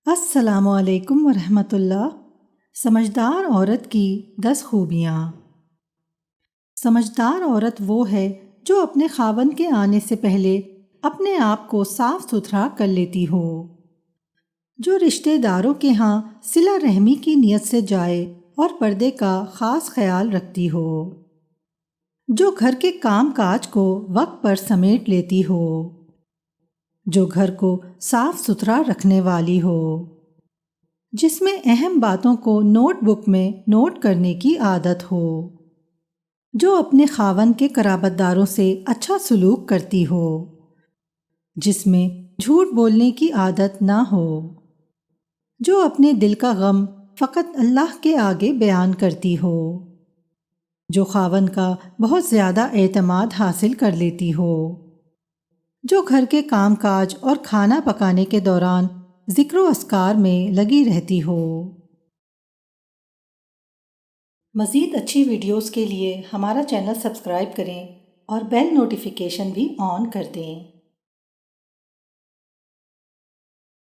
السلام علیکم ورحمۃ اللہ۔ سمجھدار عورت کی 10 خوبیاں۔ سمجھدار عورت وہ ہے جو اپنے خاوند کے آنے سے پہلے اپنے آپ کو صاف ستھرا کر لیتی ہو، جو رشتہ داروں کے ہاں صلہ رحمی کی نیت سے جائے اور پردے کا خاص خیال رکھتی ہو، جو گھر کے کام کاج کو وقت پر سمیٹ لیتی ہو، جو گھر کو صاف ستھرا رکھنے والی ہو، جس میں اہم باتوں کو نوٹ بک میں نوٹ کرنے کی عادت ہو، جو اپنے خاوند کے قرابت داروں سے اچھا سلوک کرتی ہو، جس میں جھوٹ بولنے کی عادت نہ ہو، جو اپنے دل کا غم فقط اللہ کے آگے بیان کرتی ہو، جو خاوند کا بہت زیادہ اعتماد حاصل کر لیتی ہو، جو گھر کے کام کاج اور کھانا پکانے کے دوران ذکر و اذکار میں لگی رہتی ہو۔ مزید اچھی ویڈیوز کے لیے ہمارا چینل سبسکرائب کریں اور بیل نوٹیفیکیشن بھی آن کر دیں۔